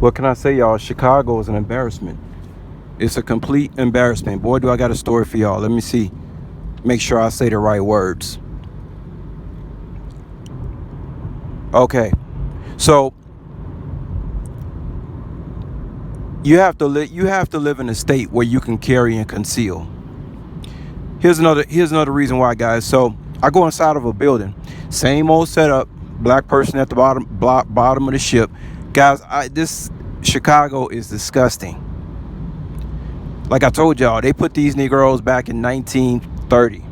What can I say, y'all? Chicago is an embarrassment. It's a complete embarrassment. Boy, do I got a story for y'all. Let me see. Make sure I say the right words. Okay. So you have to live in a state where you can carry and conceal. Here's another reason why, guys. So I go inside of a building, same old setup, black person at the bottom of the ship. Guys, this Chicago is disgusting. Like I told y'all, they put these Negroes back in 1930,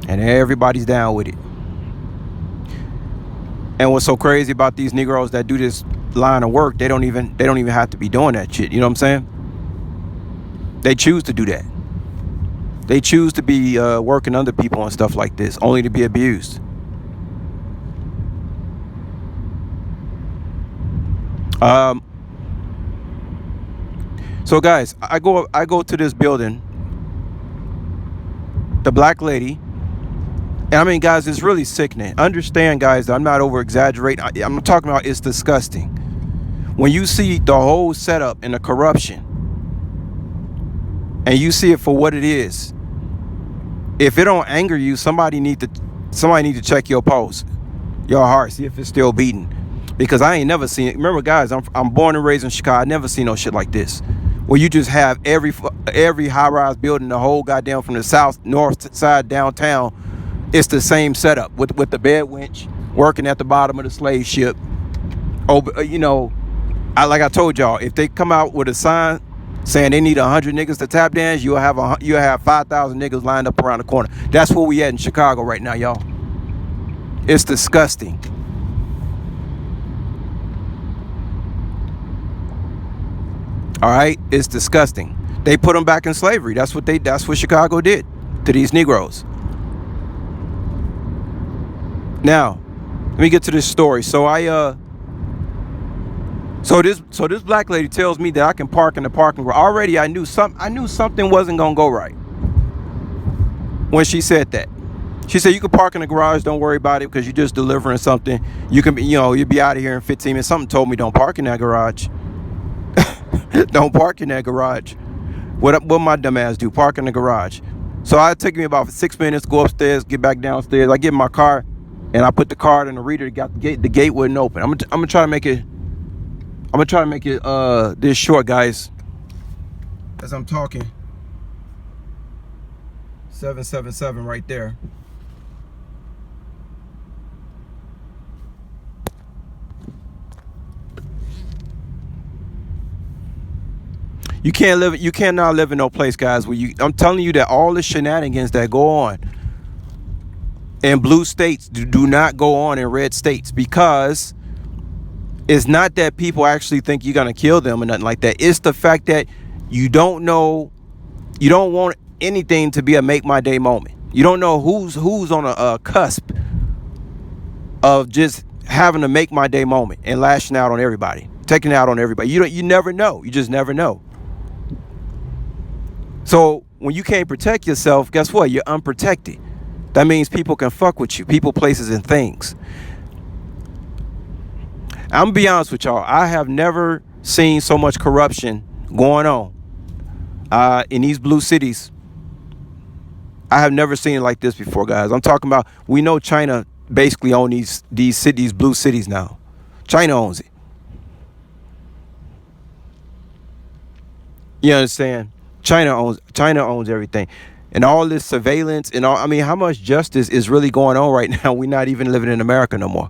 and everybody's down with it. And what's so crazy about these Negroes that do this line of work, they don't even have to be doing that shit. You know what I'm saying? They choose to do that. They choose to be working under people and stuff like this, only to be abused. So guys, I go to this building. The black lady, and I mean, guys, it's really sickening. Understand, guys, I'm not over exaggerating. I'm talking about it's disgusting. When you see the whole setup and the corruption, and you see it for what it is, if it don't anger you, somebody need to check your pulse, your heart, see if it's still beating. Because I ain't never seen it. Remember, guys, I'm born and raised in Chicago. I never seen no shit like this, where you just have every high-rise building, the whole goddamn from the south, north side downtown, it's the same setup with the bed winch working at the bottom of the slave ship. Oh, you know, like I told y'all, if they come out with a sign saying they need 100 niggas to tap dance, you'll have 5,000 niggas lined up around the corner. That's where we at in Chicago right now, y'all. It's disgusting. All right, it's disgusting. They put them back in slavery. That's what Chicago did to these Negroes. Now, let me get to this story. So this black lady tells me that I can park in the parking garage. Already I knew something wasn't gonna go right when she said that. She said, you can park in the garage, don't worry about it, because you're just delivering something. You can be, you'll be out of here in 15 minutes. Something told me don't park in that garage. Don't park in that garage. What my dumb ass do? Park in the garage. So it took me about 6 minutes, go upstairs, get back downstairs. I get in my car, and I put the card in the reader. The gate wouldn't open. I'm gonna try to make it. I'm gonna try to make it this short, guys. As I'm talking. 777 right there. You cannot live in no place, guys, where I'm telling you that all the shenanigans that go on in blue states do not go on in red states, because it's not that people actually think you're gonna kill them or nothing like that. It's the fact that you don't want anything to be a make my day moment. You don't know who's on a cusp of just having a make my day moment and lashing out on everybody, taking it out on everybody. You never know. You just never know. So when you can't protect yourself, guess what? You're unprotected. That means people can fuck with you. People, places, and things. I'm gonna be honest with y'all. I have never seen so much corruption going on in these blue cities. I have never seen it like this before, guys. I'm talking about, we know China basically owns these blue cities now. China owns it. You understand? China owns everything. And all this surveillance and all, I mean, how much justice is really going on right now? We're not even living in America no more.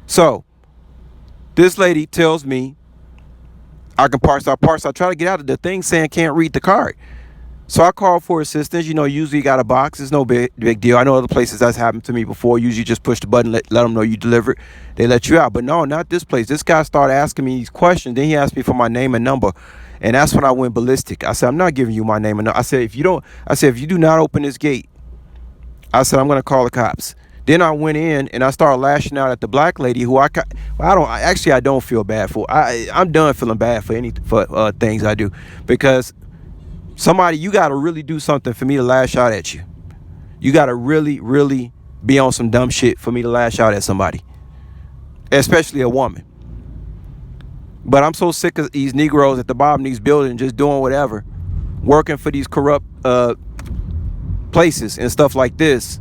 So this lady tells me I can park. So I try to get out of the thing saying can't read the card. So I call for assistance. Usually you got a box. It's no big deal. I know other places that's happened to me before. Usually just push the button, let them know you delivered. They let you out. But no, not this place. This guy started asking me these questions. Then he asked me for my name and number. And that's when I went ballistic. I said, I'm not giving you my name and number. I said, if you do not open this gate, I said, I'm going to call the cops. Then I went in and I started lashing out at the black lady who I don't feel bad for. I'm done feeling bad for things I do, because somebody, you got to really do something for me to lash out at you. You got to really, really be on some dumb shit for me to lash out at somebody, especially a woman. But I'm so sick of these Negroes at the bottom of these buildings just doing whatever, working for these corrupt places and stuff like this.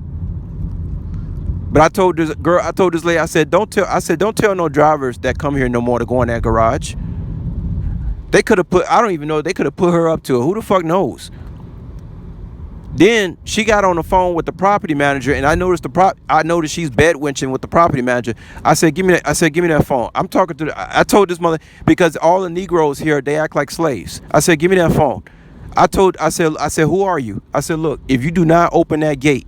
But I told this lady, I said, don't tell no drivers that come here no more to go in that garage. They could have I don't even know, they could have put her up to it. Who the fuck knows? Then she got on the phone with the property manager, and I noticed she's bedwinching with the property manager. I said, give me that phone. I'm talking to I told this mother, because all the Negroes here, they act like slaves. I said, give me that phone. I said, who are you? I said, look, if you do not open that gate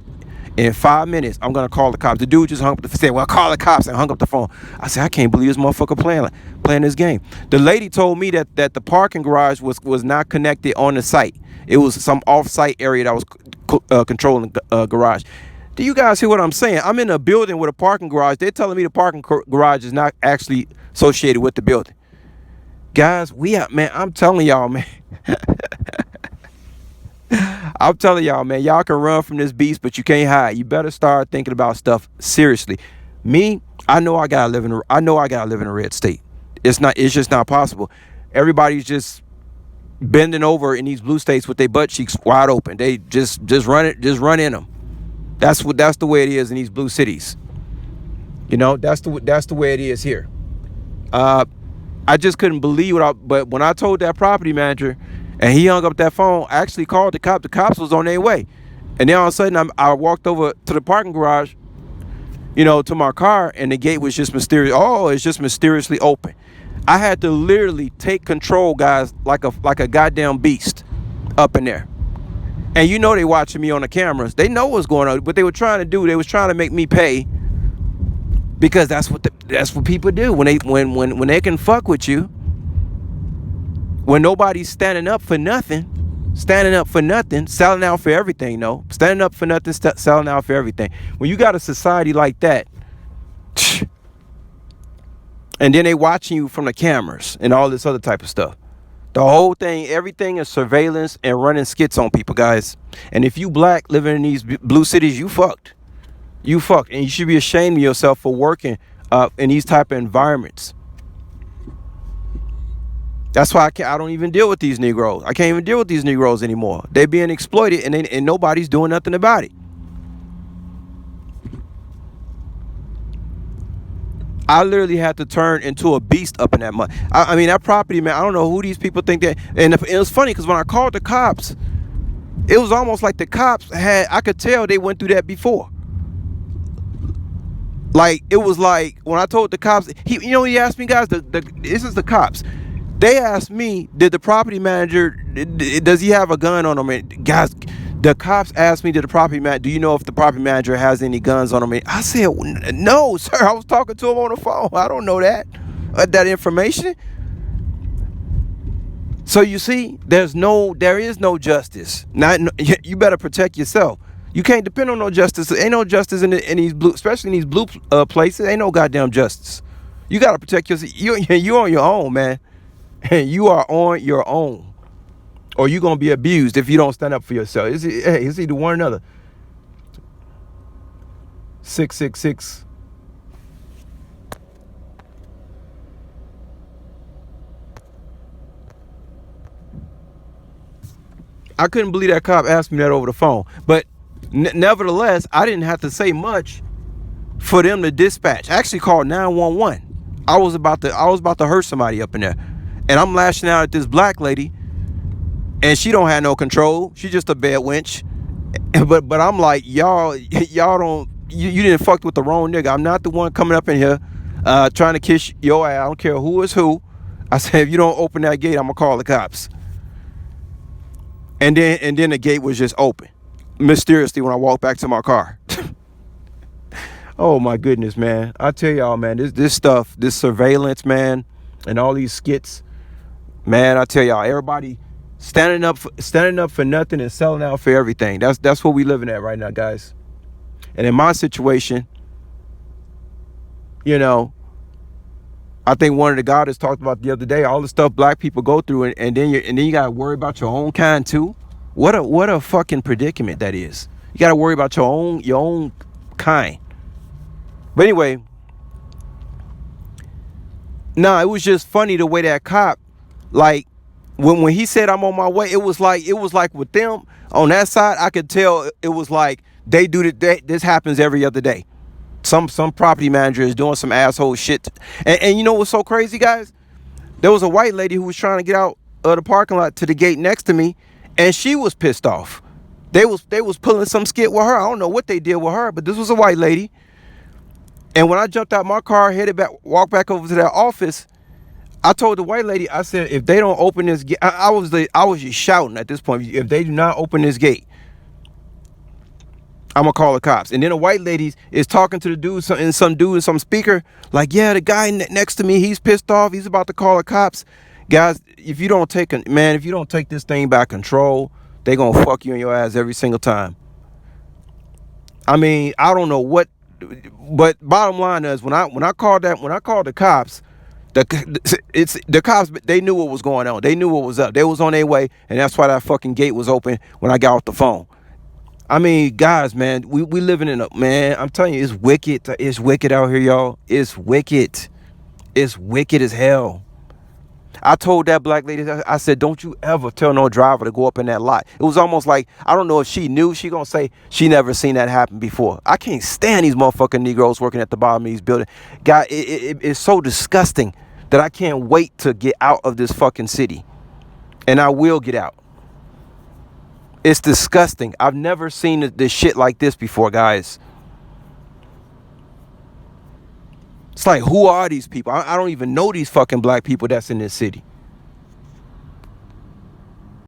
in 5 minutes, I'm gonna call the cops. The dude just hung up said, well, call the cops, and hung up the phone. I said, I can't believe this motherfucker playing this game. The lady told me that the parking garage was not connected on the site. It was some off-site area that was controlling the garage. Do you guys hear what I'm saying? I'm in a building with a parking garage. They're telling me the parking garage is not actually associated with the building. Guys, man, I'm telling y'all, man. I'm telling y'all, man, y'all can run from this beast, but you can't hide. You better start thinking about stuff seriously. Me, I know I gotta live in a red state. It's just not possible. Everybody's just bending over in these blue states with their butt cheeks wide open. They just run in them. That's the way it is in these blue cities. You know, that's the way it is here. I just couldn't believe but when I told that property manager and he hung up that phone, I actually called the cop. The cops was on their way. And then all of a sudden I walked over to the parking garage, to my car, and the gate was just mysterious. Oh, it's just mysteriously open. I had to literally take control, guys, like a goddamn beast up in there. And they watching me on the cameras. They know what's going on. What they were trying to do, they was trying to make me pay, because that's what people do when they can fuck with you. When nobody's standing up for nothing, selling out for everything. No, standing up for nothing, selling out for everything. When you got a society like that, and then they watching you from the cameras and all this other type of stuff. The whole thing, everything is surveillance and running skits on people, guys. And if you black living in these blue cities, you fucked. You fucked. And you should be ashamed of yourself for working in these type of environments. That's why I don't even deal with these Negroes. I can't even deal with these Negroes anymore. They're being exploited, and nobody's doing nothing about it. I literally had to turn into a beast up in that mud. I mean, that property, man, I don't know who these people think that. And it was funny because when I called the cops, it was almost like the cops I could tell they went through that before. Like, it was like when I told the cops, he asked me, guys, this is the cops. They asked me, did the property manager, does he have a gun on him? And guys, the cops asked me, do you know if the property manager has any guns on him? And I said, no, sir. I was talking to him on the phone. I don't know that information. So you see, there is no justice. You better protect yourself. You can't depend on no justice. There ain't no justice in these blue, especially in these blue places. Ain't no goddamn justice. You got to protect yourself. You're on your own, man. You are on your own, or you're gonna be abused if you don't stand up for yourself. It's either one or another. 666. I couldn't believe that cop asked me that over the phone, but nevertheless, I didn't have to say much for them to dispatch. I actually called 911. I was about to hurt somebody up in there. And I'm lashing out at this black lady, and she don't have no control. She's just a bad wench. But I'm like, y'all don't, you didn't fuck with the wrong nigga. I'm not the one coming up in here trying to kiss your ass. I don't care who is who. I said, if you don't open that gate, I'm gonna call the cops. And then the gate was just open mysteriously when I walked back to my car. Oh my goodness, man. I tell y'all, man, this stuff, this surveillance, man, and all these skits. Man, I tell y'all, everybody standing up for nothing and selling out for everything. That's what we living at right now, guys. And in my situation, I think one of the guys talked about the other day, all the stuff black people go through, and then you gotta worry about your own kind too. What a fucking predicament that is. You gotta worry about your own kind. But anyway, Nah, it was just funny the way that cop, like, when he said I'm on my way, it was like with them on that side, I could tell it was like they do this happens every other day. Some property manager is doing some asshole shit. And you know what's so crazy, guys? There was a white lady who was trying to get out of the parking lot to the gate next to me, and she was pissed off. They was pulling some skit with her. I don't know what they did with her, but this was a white lady. And when I jumped out my car, walked back over to that office, I told the white lady, I said, if they don't open this gate, I was just shouting at this point. If they do not open this gate, I'm gonna call the cops. And then a white lady is talking to the dude, some dude in some speaker, like, yeah, the guy next to me, he's pissed off. He's about to call the cops. Guys, if you don't take this thing by control, they gonna fuck you in your ass every single time. I mean, I don't know what, but bottom line is when I called the cops, the cops, they knew what was going on. They knew what was up. They was on their way, and that's why that fucking gate was open when I got off the phone. I mean, guys, man, we living in man, I'm telling you, it's wicked. It's wicked out here, y'all. It's wicked. It's wicked as hell. I told that black lady, I said, don't you ever tell no driver to go up in that lot. It was almost like, I don't know if she knew. She gonna say she never seen that happen before. I can't stand these motherfucking Negroes working at the bottom of these buildings. God, it's so disgusting that I can't wait to get out of this fucking city. And I will get out. It's disgusting. I've never seen this shit like this before, guys. It's like, who are these people? I don't even know these fucking black people that's in this city.